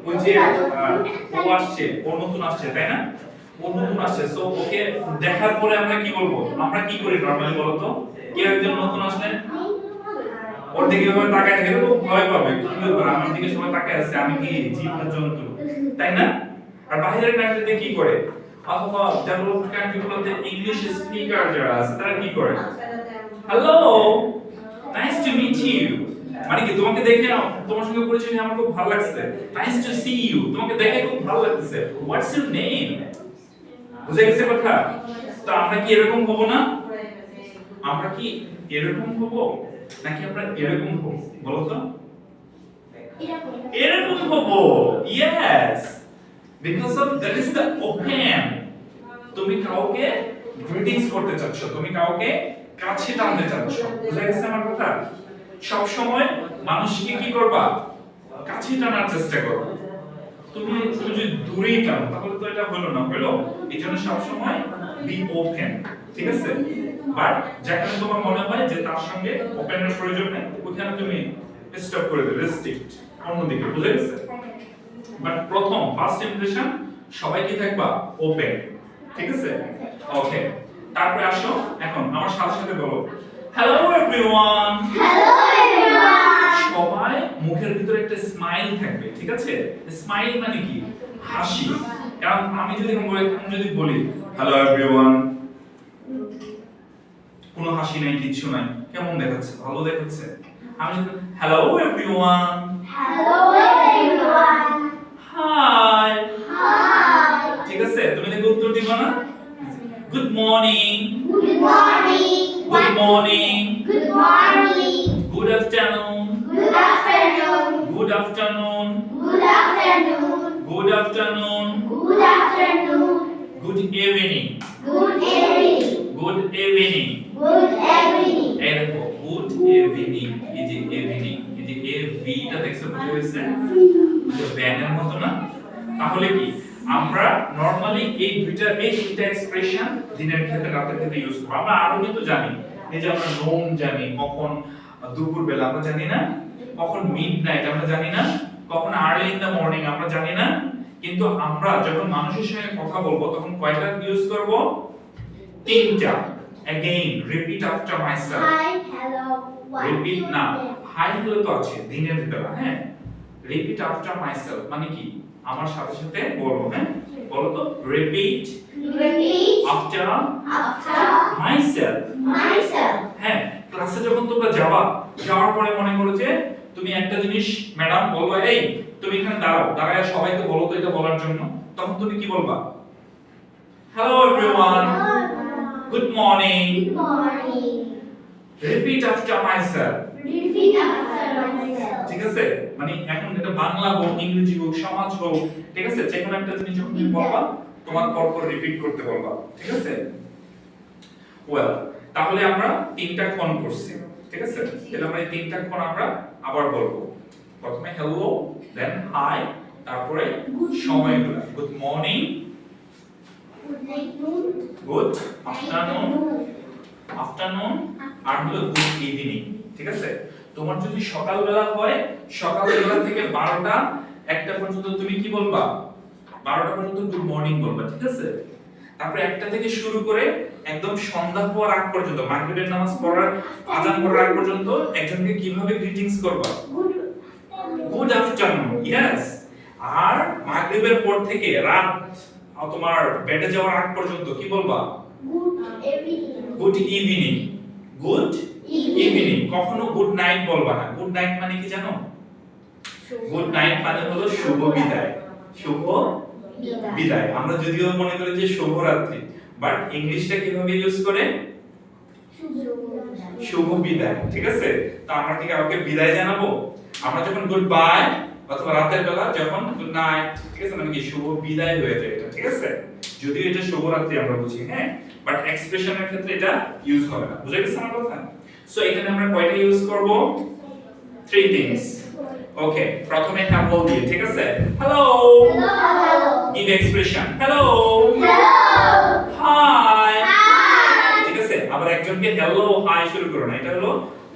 ওই যে ও আসছে, ও নতুন আসছে, তাই না? ও নতুন আসছে, সো ওকে দেখার পরে আমরা কি বলবো? আমরা কি করি নরমালি বলো তো? কেউ একজন নতুন আসলে ওর দিকে এভাবে তাকায় থাকে তো ভয় পাবে, কি ব্যাপার আমার দিকে সবাই তাকায় আছে, আমি কি জীবনের জন্তু, তাই না? আর বাইরের কান্ট্রিতে কি করে? অথবা ডেভেলপড কান্ট্রিগুলোতে ইংলিশ স্পিকার যারা আছে তারা কি করে? Hello, nice to meet you, মানে কি তোমাকে দেখে তোমার সঙ্গে পরিচয় হয়ে আমার খুব ভালো লাগছে, নাইস টু সি ইউ, তোমাকে দেখে খুব ভালো লাগছে, হোয়াটস ইউর নেম? বুঝে গেছে কথা? তো আমরা কি এরকম হব না? আমরা কি এরকম হব নাকি আমরা এরকম হব বলো তো? এরকম হব, yes, because of that is the open. তুমি কাউকে গ্রিটিংস করতে চাচ্ছ, তুমি কাউকে কাছে টানতে চাচ্ছ, বুঝে গেছে আমার কথা? সব সময় মানুষকে কি করবা? কাছে টানার চেষ্টা করো। তুমি যদি দূরেই টানো তাহলে তো এটা হলো না, হলো? এই জন্য সব সময় বি ওপেন, ঠিক আছে? বাট যেখানে তোমার মনে হয় যে তার সঙ্গে ওপেনের প্রয়োজন নেই, ওখানে তুমি স্টপ করে দেবে, রেস্ট্রিক্ট অন্যদিকে, বুঝে গেছে? বাট প্রথম ফার্স্ট ইমপ্রেশন সবাই কি থাকবা? ওপেন, ঠিক আছে? ওকে, তারপরে আসো এখন আমার সাথে সাথে বলো, হ্যালো এভরিওয়ান। Hello everyone. সবাই মুখের ভিতরে একটা স্মাইল থাকবে, ঠিক আছে? স্মাইল মানে কি? হাসি। কারণ আমি যদি বলি হ্যালো এভরিওয়ান, কোনো হাসি নাই, কিছু নাই, কেমন দেখাচ্ছে? ভালো দেখাচ্ছে? আমি যদি hello everyone, hello everyone, high hi, ঠিক আছে, তুমি দেখো উত্তর দিবা না? Good morning, good morning, good morning, good morning, good afternoon, good afternoon, good afternoon, good afternoon, good afternoon, good afternoon, good evening, good evening, good evening. Good evening. এই দেখো good evening, এই যে ইভিনিং, এই যে এ ভিটা দেখছো বুঝে গেছে? যে ব্যানের মতো না? তাহলে কি আমরা নরমালি এই তিনটা এক্সপ্রেশন দিনের ক্ষেত্রে রাতের ক্ষেত্রে ইউজ করব। আমরা আরো কিন্তু জানি, এই যে আমরা নোন জানি, কখন দুপুর বেলা আমরা জানি না, কখন মিডনাইট আমরা জানি না, কখন আর্লি ইন দা মর্নিং আমরা জানি না, কিন্তু আমরা যখন মানুষের সঙ্গে কথা বলবো তখন কয়টা ইউজ করব? তিনটা। Again, repeat after myself. Hi, hello, Repeat না, হাই হলো তো আছে দিনের বেলা, হ্যাঁ? Repeat after myself মানে কি? আমার সাথে সাথে বলো, হ্যাঁ? বলো তো, repeat repeat after after myself. Myself. হ্যাঁ, ক্লাসে যখন তোমরা যাওয়ার পরে মনে করো যে তুমি একটা জিনিস ম্যাডাম বলবো, এই তুমি এখানে দাঁড়াও, দাঁড়ায় সবাইকে বলো তো এটা বলার জন্য, তখন তুমি কি বলবা? Hello everyone, good morning, good morning, repeat after myself. Repeat after myself. ঠিক আছে? মানে এখন এটা বাংলা হোক, ইংরেজি হোক, সমাজ হোক, ঠিক আছে? যে কোনো একটা জিনিস যখন তুমি বলবা তোমার পরপর রিপিট করতে বলবা, ঠিক আছে? ওয়েল, তাহলে আমরা তিনটা ক্ষণ করছি, ঠিক আছে? তাহলে আমরা এই তিনটা ক্ষণ আমরা আবার বলবো। প্রথমে হ্যালো, দেন হাই, তারপরে সময়গুলো, গুড মর্নিং, গুড আফটারনুন, আর হলো গুড ইভিনিং, ঠিক আছে? তোমার যদি সকালবেলা হয়, সকালবেলা থেকে 12টা 1টা পর্যন্ত তুমি কি বলবা? 12টা পর্যন্ত গুড মর্নিং বলবা, ঠিক আছে? তারপরে 1টা থেকে শুরু করে একদম সন্ধ্যা হওয়ার আগ পর্যন্ত, মাগরিবের নামাজ পড়ার আযান পড়ার আগ পর্যন্ত একজনকে কিভাবে গ্রিটিংস করবা? Good afternoon, yes. আর মাগরিবের পর থেকে রাত তোমার বেডে যাওয়ার আগ পর্যন্ত কি বলবা? Good evening, good evening, good evening. কখনো গুড নাইট বলবা না। গুড নাইট মানে কি জানো? গুড নাইট মানে হলো শুভ বিদায়, শুভ বিদায়। আমরা যদিও মনে করি যে শুভ রাত্রি, বাট ইংলিশটা কিভাবে ইউজ করে? শুভ বিদায়, ঠিক আছে? তো আমরা কি কাউকে বিদায় জানাবো? আমরা যখন গুড বাই অথবা রাতের বেলা যখন গুড নাইট, ঠিক আছে, মানে কি শুভ বিদায় হয়ে যায় এটা, ঠিক আছে? যদিও এটা শুভ রাত্রি আমরা বুঝি, হ্যাঁ, বাট এক্সপ্রেশনের ক্ষেত্রে এটা ইউজ হবে না। বুঝে গেছেন আমার কথা? সো এখানে আমরা কয়টা ইউজ করব? 3 things. ওকে, প্রথমে হ্যালো দিয়ে, ঠিক আছে? Hello, hello, give expression, hello, hello, hi, hi, ঠিক আছে? আবার একজনকে হ্যালো হাই শুরু করো না, এটা হলো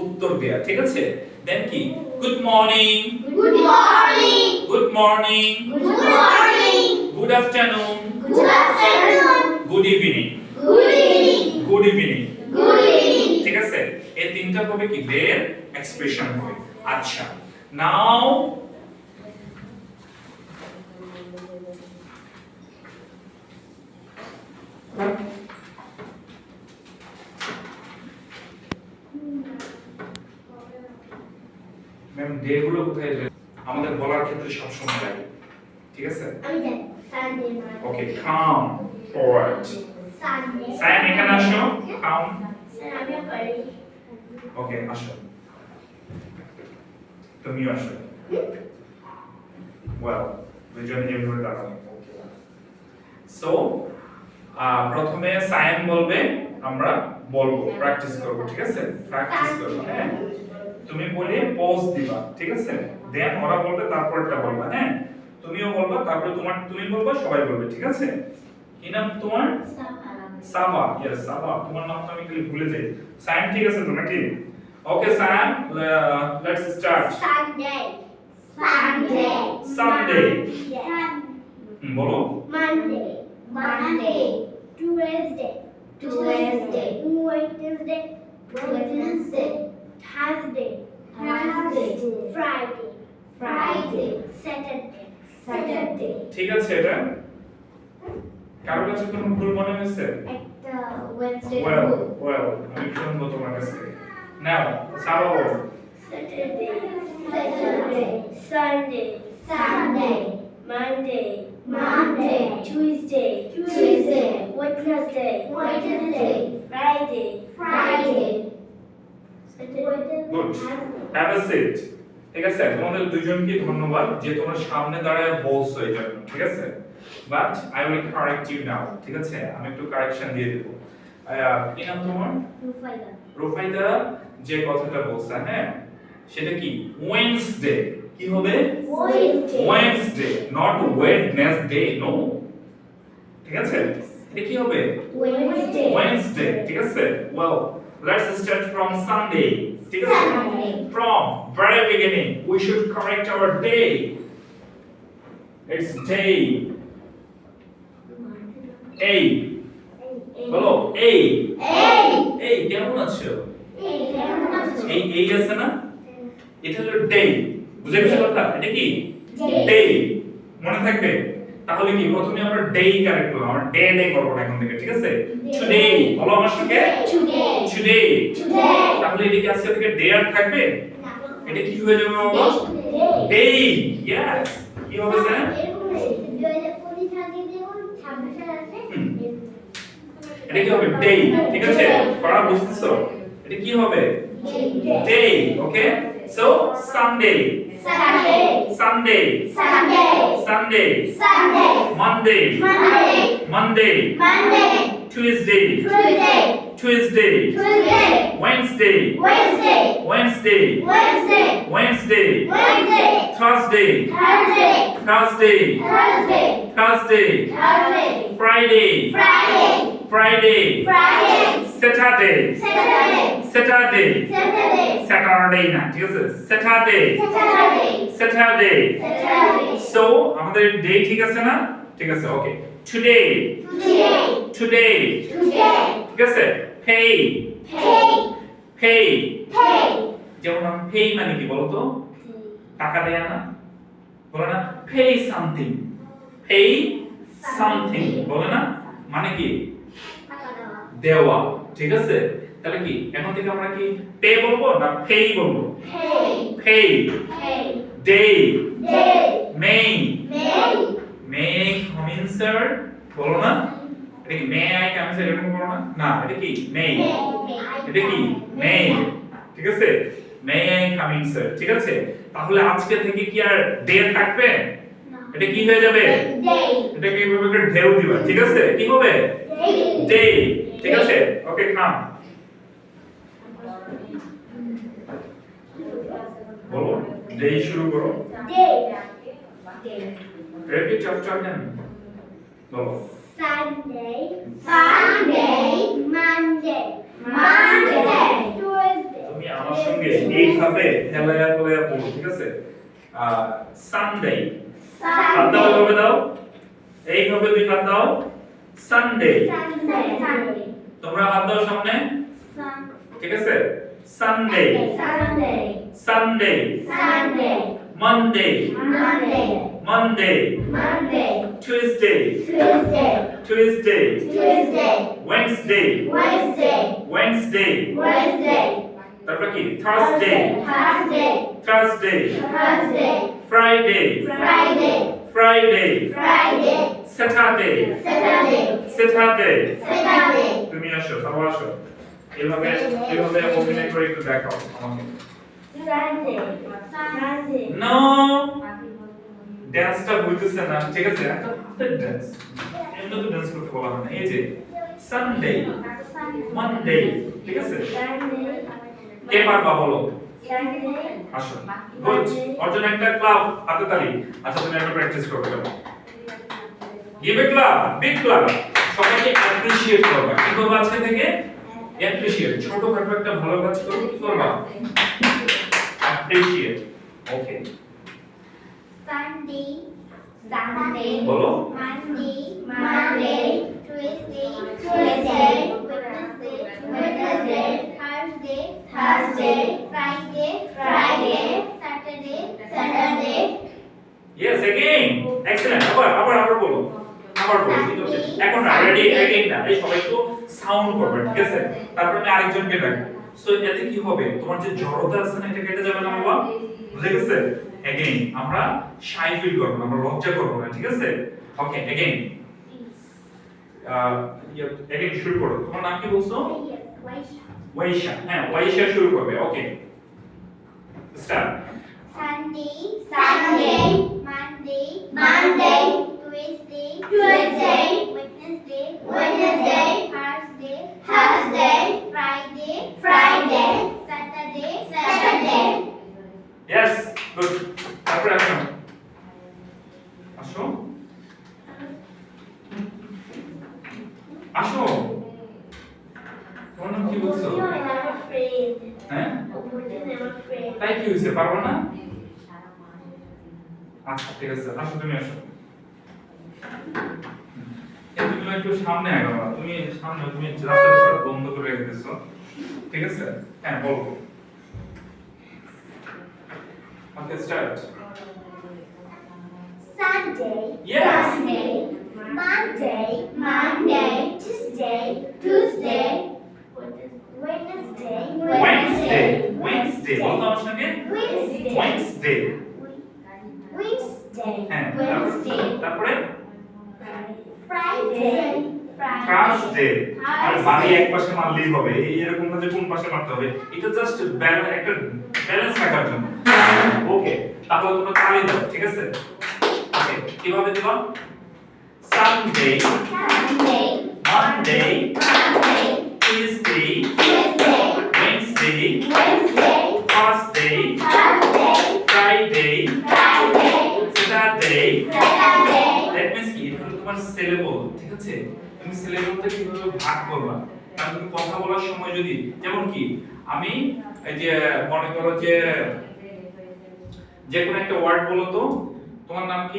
উত্তর দেয়া, ঠিক আছে? দেন কি? Good morning, good morning, good morning, Good morning. Good afternoon, Good afternoon. Good evening, Good evening. Good evening. Good evening. ঠিক আছে, এই তিনটা হবে কি দের এক্সপ্রেশন হবে। আচ্ছা, নাও ম্যাম ডে গুলো কোথায় যায়? আমাদের বলার ক্ষেত্রে সব সময় লাগে। ঠিক আছে, আমি জানি Sunday morning. ওকে, কাম ফরওয়ার্ড। Sunday. সায়ান এখানে আসো, কাম। স্যার আমি পারি। ওকে, আসো, তুমিও আসো। ওয়েল, দুজনে যেভাবে দাঁড়ানো। সো প্রথমে সায়ান বলবে, আমরা বলবো, প্র্যাকটিস করব। ঠিক আছে, প্র্যাকটিস করব। হ্যাঁ, তুমি বলে পজ দিবা। ঠিক আছে, দেন ওরা বলবে, তারপরটা বলবা। হ্যাঁ, তুমিও বলবা, তারপরে তুমি বলবা, সবাই বলবে। ঠিক আছে, কি নাম তোমার? সাবা। ইয়েস, সাবা। তোমার নামটা আমি খালি ভুলে যাই। সায়ান ঠিক আছে তো নাকি? Okay Sayan, let's start. Sunday. Sunday. Sunday. বলো। Monday. Monday. Tuesday. Tuesday. Wednesday. Wednesday. Thursday. Thursday. Friday. Friday. Saturday. Saturday. ঠিক আছে, এটা কারোর কাছে কোনো ভুল মনে হয়েছে? একটা Wednesday. ওয়েল, আমি শুনবো তোমার কাছে। নাও, সাবা বলো। Saturday. Saturday. Sunday. Sunday. Monday. Monday. Tuesday. Tuesday. Wednesday. Wednesday. Friday. Friday. Good, have a seat. ঠিক আছে, তোমাদের দুইজনকে ধন্যবাদ যে তোমরা সামনে দাঁড়ায় বলছো এই জন্য। ঠিক আছে, but I will correct you now. ঠিক আছে, আমি একটু কারেকশন দিয়ে দেব। কি নাম তোমার? Rufaidah. রুফাইদা যে কথাটা বলছে, হ্যাঁ, সেটা কি? ওয়েডনেসডে। কি হবে? Wednesday. Wednesday, not Wednesday. No, ঠিক আছে, এটা কি হবে? Wednesday. ওয়েডনেসডে। ঠিক আছে, well, let's start from Sunday. ঠিক আছে, Sunday. from very beginning we should correct our day. It's day. A বলো, A। এই কেমন আছো? এই আছে না, এটা হলো ডে। বুঝে গেছো কথা? এটা কি ডে, মনে থাকবে? তাহলে কি প্রথমে আমরা ডে কারেক্ট করব, আমরা ডে করব না এখন থেকে। ঠিক আছে, টুডে বলো আমার সঙ্গে, টুডে। তাহলে এটা কি আজকে থেকে ডে আর থাকবে? এটা কি হয়ে যাবে বাবা? ডে। ইয়েস, কি হবে স্যার? এটা কি হবে? ডে। ঠিক আছে, পড়া বুঝতেছো? এটা কি হবে? Day. Okay, so Sunday, Sunday, Sunday, Monday, Monday, Tuesday, Tuesday, Wednesday, Wednesday, Wednesday, Thursday, Thursday, Thursday, Friday, Friday, Saturday, Saturday, Saturday না, ঠিক আছে, স্যাটারডে, স্যাটারডে। সো আমাদের ডে ঠিক আছে না? ঠিক আছে, ওকে। টুডে, টুডে, ঠিক আছে। পে, পে, যেমন পে মানে কি বলো তো? টাকা দেয়া না, বলে না? পে সামথিং, পে সামথিং বলে না? মানে কি? দেওয়া। ঠিক আছে, তাহলে কি এখন থেকে আমরা কি পে বলবো না পে বলবো? Pay. Day, may, may come in sir বলো না? এটা কি মে আই কাম স্যার এরকম বলো না? না, এটা কি মে, এটা কি মে। ঠিক আছে, may I come in sir. ঠিক আছে, তাহলে আজকে থেকে কি আর ডে থাকবে? এটা কি হয়ে যাবে? এটাকে এইভাবে করে ঢেউ দিবা। ঠিক আছে, কি হবে? ডে। ঠিক আছে, ওকে, কাম বলো, ডে শুরু করো। রিপিট আফটার দেম, বলো। Sunday, Monday, Tuesday. তুমি আমার সঙ্গে এইভাবে হেলায়া হেলায়া বলো। ঠিক আছে, সানডে, হাত দাও এইভাবে দাও, এইভাবে দুই হাত দাও। Sunday, Sunday. তোমরা হাত দাও সামনে, ঠিক আছে? Sunday, Sunday. Sunday, Sunday. Monday, Monday. Monday, Monday. Tuesday, Tuesday. Tuesday, Tuesday. Wednesday, Wednesday. Wednesday, Wednesday. তারপর কি? Thursday, Thursday. Thursday, Thursday. Friday, Friday. Friday, Friday. Saturday, Saturday. Saturday. Saturday. তুমি আসো, সবাই আসো। এইভাবে অভিনয় করে একটু দেখাও আমাকে। Sunday. Sunday. নো, ড্যান্সটা বুঝতেছে না, ঠিক আছে? একটা হাতের ড্যান্স, এমনি তো ড্যান্স করতে বলা হয় না। এই যে সানডে, মানডে, ঠিক আছে? কে পারবা বলো? আসো, গুড। অর্জন একটা ক্লাব, হাতে তালি। আচ্ছা, তুমি একটা প্র্যাকটিস করবে। Give a club, big club. সবাইকে অ্যাপ্রিশিয়েট করবা। কি করবা আজকে থেকে? অ্যাপ্রিশিয়েট। ছোটখাটো একটা ভালো কাজ করো, কি করবা? অ্যাপ্রিশিয়েট। ওকে, Sunday. Sunday. বলো। Monday. Monday. Tuesday. Tuesday. Wednesday. Wednesday. Thursday. Thursday. Friday. Friday. Saturday. Saturday. Yes, again excellent. আবার বলো। আবার বলো। ঠিক আছে? এখন না, রেডি, অ্যাগেইন না। এই সবাই একটু সাউন্ড করবে, ঠিক আছে? তারপর আমি আরেকজনকে ডাকবো। সো এতে কি হবে? তোমার যে জড়তা আছে না, এটা কেটে যাবে না বাবা? বুঝে গেছে? অ্যাগেইন আমরা শাই ফিল করব না, আমরা লজ্জা করব না, ঠিক আছে? ওকে, অ্যাগেইন অ্যাগেইন শুরু করো। তোমার নাম কি বলছো? ওয়াইশা। হ্যাঁ, ওয়াইশা শুরু করবে। ওকে, start. Sunday. Sunday. Monday. Monday. Tuesday. Tuesday. Wednesday. Wednesday. Thursday. Thursday. Friday. Friday. Saturday. Saturday. Yes, good. তারপরে আসো। আসো। আসো। তোমার নাম কি বলছো? I'm afraid. হ্যাঁ? I'm afraid. তাই কি হইছে? পারবো না? আচ্ছা, ঠিক আছে। আসো, তুমি আসো। তুমি একটু সামনে আগাবা। তুমি সামনে, তুমি রাস্তা বন্ধ করে রেখে দিছো। ঠিক আছে? হ্যাঁ, বলো। Okay, start. Sunday. Yes. Sunday. Monday. Monday. Tuesday. Tuesday. Wednesday. Wednesday, Wednesday. বলো আমার সঙ্গে। Wednesday. ওয়েডনেসডে। Wednesday. হ্যাঁ, Wednesday. তারপরে Friday. থার্সডে। আর বাড়ি এক পাশে মারলেই হবে, এরকম না যে কোন পাশে মারতে হবে। এটা জাস্ট একটা ব্যালেন্স রাখার জন্য। ওকে, তাহলে তোমরা তালি দাও, ঠিক আছে? ওকে, কিভাবে দিবা? Sunday, Sunday. Monday, Monday. Tuesday, Tuesday. Wednesday, Wednesday. Thursday, Thursday. Friday, Friday. Saturday. Saturday. That means কি? এটা হলো তোমার সিলেবল, ঠিক আছে? তুমি সিলেবলটা কিভাবে ভাগ করবা? কারণ তুমি কথা বলার সময় যদি, যেমন কি আমি এই যে মনে করো যে কোনো একটা ওয়ার্ড বলো তো, তোমার নাম কি?